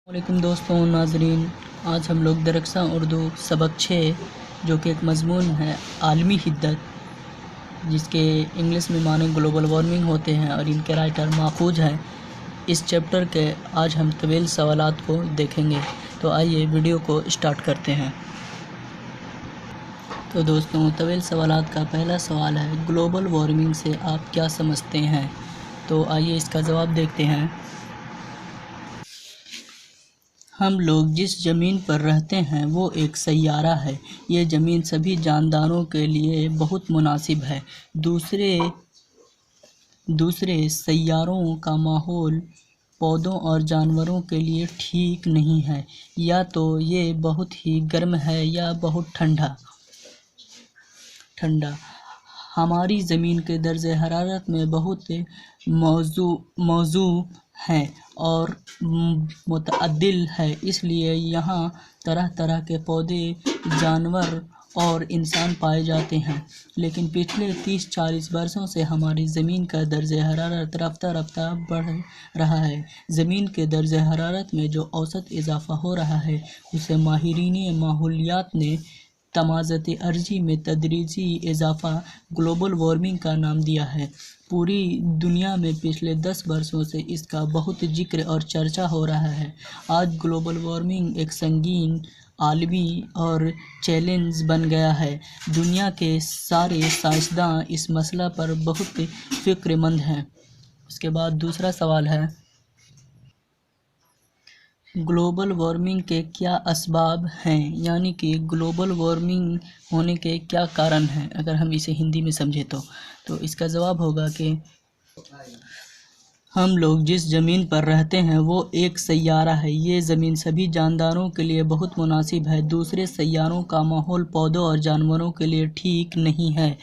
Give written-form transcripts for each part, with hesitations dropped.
वालेकुम दोस्तों नाजरीन, आज हम लोग दरख्सा उर्दू सबक 6 जो कि एक मजमून है आलमी हिद्दत, जिसके इंग्लिश में माने ग्लोबल वार्मिंग होते हैं और इनके राइटर माखूज हैं। इस चैप्टर के आज हम तवील सवालात को देखेंगे। तो आइए वीडियो को स्टार्ट करते हैं। तो दोस्तों, तवील सवालात का पहला सवाल है, ग्लोबल वार्मिंग से आप क्या समझते हैं? तो आइए इसका जवाब देखते हैं। हम लोग जिस ज़मीन पर रहते हैं वो एक सैयारा है। ये ज़मीन सभी जानदारों के लिए बहुत मुनासिब है। दूसरे सैयारों का माहौल पौधों और जानवरों के लिए ठीक नहीं है। या तो ये बहुत ही गर्म है या बहुत ठंडा। हमारी ज़मीन के दर्जे हरारत में बहुत मौजू हैं और मुतअद्दिल है, इसलिए यहाँ तरह तरह के पौधे, जानवर और इंसान पाए जाते हैं। लेकिन पिछले 30-40 वर्षों से हमारी ज़मीन का दर्जे हरारत रफ्ता रफ्ता बढ़ रहा है। ज़मीन के दर्जे हरारत में जो औसत इजाफ़ा हो रहा है उसे माहिरीन माहौलियात ने तमाज़त अर्ज़ी में तदरीजी इजाफ़ा ग्लोबल वार्मिंग का नाम दिया है। पूरी दुनिया में पिछले 10 वर्षों से इसका बहुत जिक्र और चर्चा हो रहा है। आज ग्लोबल वार्मिंग एक संगीन आलमी और चैलेंज बन गया है। दुनिया के सारे साइंसदां इस मसला पर बहुत फ़िक्रमंद हैं। उसके बाद दूसरा सवाल है, ग्लोबल वार्मिंग के क्या असबाब हैं, यानी कि ग्लोबल वार्मिंग होने के क्या कारण हैं? अगर हम इसे हिंदी में समझें तो इसका जवाब होगा कि हम लोग जिस ज़मीन पर रहते हैं वो एक सैयारा है। ये ज़मीन सभी जानदारों के लिए बहुत मुनासिब है। दूसरे सैयारों का माहौल पौधों और जानवरों के लिए ठीक नहीं है।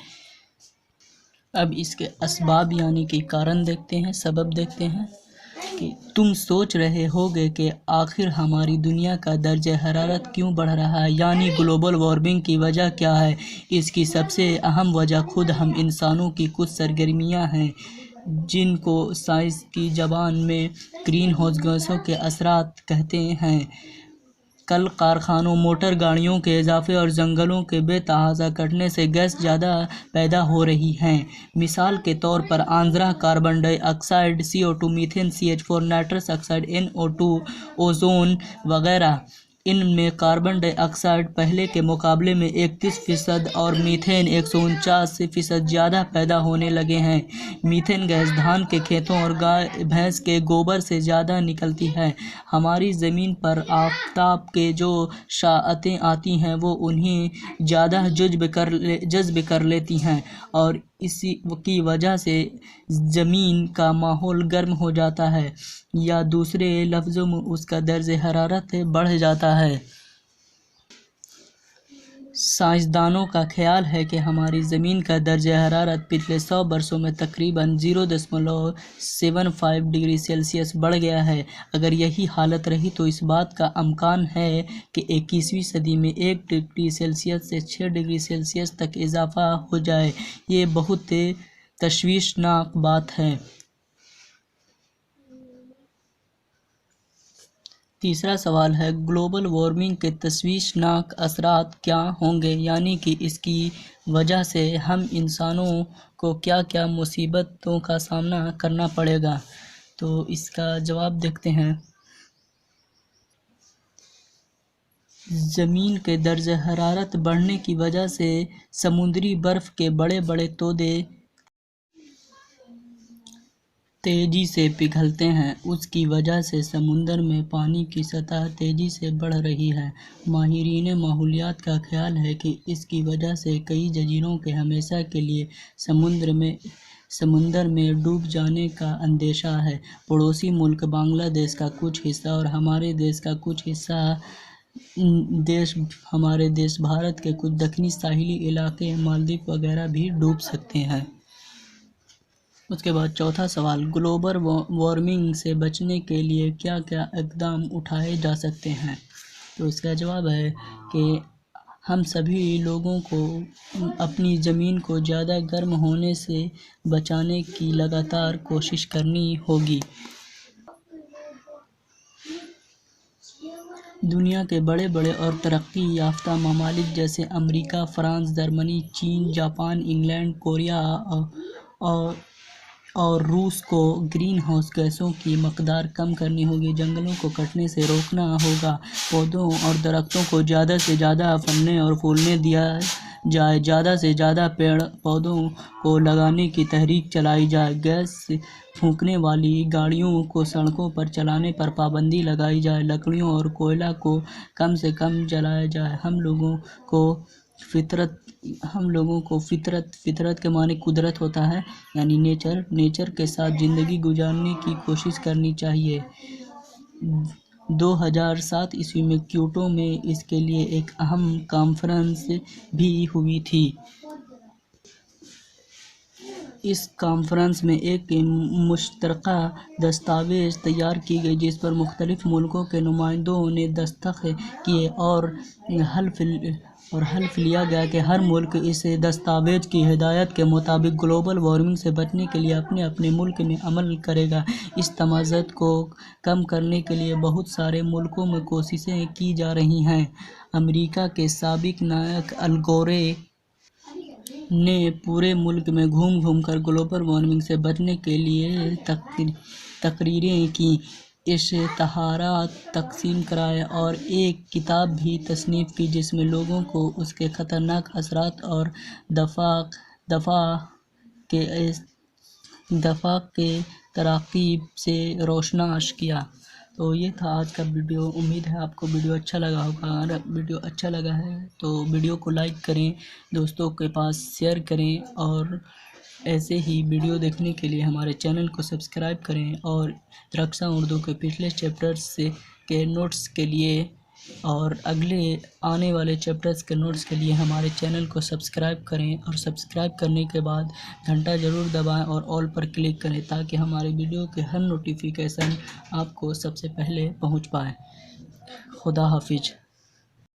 अब इसके असबाब यानी कि कारण देखते हैं, सबब देखते हैं कि तुम सोच रहे होगे कि आखिर हमारी दुनिया का दर्जा हरारत क्यों बढ़ रहा है, यानी ग्लोबल वार्मिंग की वजह क्या है। इसकी सबसे अहम वजह खुद हम इंसानों की कुछ सरगर्मियां हैं, जिनको साइंस की ज़बान में ग्रीन हाउस गैसों के असरात कहते हैं। कल कारखानों, मोटर गाड़ियों के इजाफे और जंगलों के बेतहाशा कटने से गैस ज़्यादा पैदा हो रही हैं। मिसाल के तौर पर Andhra carbon dioxide, CO2, methane CH4, nitrous oxide NO2, ozone वगैरह। इनमें कार्बन डाइऑक्साइड पहले के मुकाबले में 31% और मीथेन 149% ज़्यादा पैदा होने लगे हैं। मीथेन गैस धान के खेतों और गाय भैंस के गोबर से ज़्यादा निकलती है। हमारी ज़मीन पर आफ़ताब के जो शाअतें आती हैं वो उन्हें ज़्यादा जज़्ब कर लेती हैं और इसी की वजह से ज़मीन का माहौल गर्म हो जाता है, या दूसरे लफ्ज़ों में उसका दर्जे हरारत बढ़ जाता है। साइंसदानों का ख्याल है कि हमारी ज़मीन का दर्जा हरारत पिछले 100 वर्षों में तकरीबन 0.75 डिग्री सेल्सियस बढ़ गया है। अगर यही हालत रही तो इस बात का अमकान है कि 21वीं सदी में 1 डिग्री सेल्सियस से 6 डिग्री सेल्सियस तक इजाफ़ा हो जाए। ये बहुत तशवीशनाक बात है। तीसरा सवाल है, ग्लोबल वार्मिंग के तशवीशनाक असरात क्या होंगे, यानी कि इसकी वजह से हम इंसानों को क्या क्या मुसीबतों का सामना करना पड़ेगा। तो इसका जवाब देखते हैं। ज़मीन के दर्जे हरारत बढ़ने की वजह से समुद्री बर्फ़ के बड़े बड़े तोदे तेज़ी से पिघलते हैं। उसकी वजह से समुद्र में पानी की सतह तेज़ी से बढ़ रही है। माहिरीन माहौलियात का ख्याल है कि इसकी वजह से कई जजीरों के हमेशा के लिए समुद्र में डूब जाने का अंदेशा है। पड़ोसी मुल्क बांग्लादेश का कुछ हिस्सा और हमारे देश का कुछ हिस्सा हमारे देश भारत के कुछ दक्षिणी साहिली इलाके, मालदीव वगैरह भी डूब सकते हैं। उसके बाद चौथा सवाल, ग्लोबल वार्मिंग से बचने के लिए क्या क्या इक़दाम उठाए जा सकते हैं। तो इसका जवाब है कि हम सभी लोगों को अपनी ज़मीन को ज़्यादा गर्म होने से बचाने की लगातार कोशिश करनी होगी। دنیا کے بڑے بڑے اور ترقی یافتہ ممالک جیسے امریکہ، فرانس، جرمنی، چین، جاپان، انگلینڈ، کوریا اور روس کو گرین ہاؤس گیسوں کی مقدار کم کرنی ہوگی، جنگلوں کو کٹنے سے روکنا ہوگا، پودوں اور درختوں کو زیادہ سے زیادہ پھلنے اور پھولنے دیا جائے، زیادہ سے زیادہ پیڑ پودوں کو لگانے کی تحریک چلائی جائے، گیس پھونکنے والی گاڑیوں کو سڑکوں پر چلانے پر پابندی لگائی جائے، لکڑیوں اور کوئلہ کو کم سے کم جلایا جائے۔ ہم لوگوں کو فطرت کے معنی قدرت ہوتا ہے، یعنی نیچر کے ساتھ زندگی گزارنے کی کوشش کرنی چاہیے۔ 2007 میں کیوٹو میں اس کے لیے ایک اہم کانفرنس بھی ہوئی تھی۔ اس کانفرنس میں ایک مشترکہ دستاویز تیار کی گئی جس پر مختلف ملکوں کے نمائندوں نے دستخط کیے اور حلف لیا گیا کہ ہر ملک اس دستاویز کی ہدایات کے مطابق گلوبل وارمنگ سے بچنے کے لیے اپنے اپنے ملک میں عمل کرے گا۔ اس تمازت کو کم کرنے کے لیے بہت سارے ملکوں میں کوششیں کی جا رہی ہیں۔ امریکہ کے سابق نائب ال گور نے پورے ملک میں گھوم کر گلوبل وارمنگ سے بچنے کے لیے تقریریں کیں، اشتہارات تقسیم کرائے اور ایک کتاب بھی تصنیف کی جس میں لوگوں کو اس کے خطرناک اثرات اور دفاع کے تراکیب سے روشناس کیا۔ تو یہ تھا آج کا ویڈیو۔ امید ہے آپ کو ویڈیو اچھا لگا ہوگا۔ اگر ویڈیو اچھا لگا ہے تو ویڈیو کو لائک کریں، دوستوں کے پاس شیئر کریں اور ایسے ہی ویڈیو دیکھنے کے لیے ہمارے چینل کو سبسکرائب کریں، اور رقصہ اردو کے پچھلے چیپٹرز کے نوٹس کے لیے اور اگلے آنے والے چیپٹرز کے نوٹس کے لیے ہمارے چینل کو سبسکرائب کریں، اور سبسکرائب کرنے کے بعد گھنٹہ ضرور دبائیں اور آل پر کلک کریں تاکہ ہمارے ویڈیو کے ہر نوٹیفیکیشن آپ کو سب سے پہلے پہنچ پائے۔ خدا حافظ۔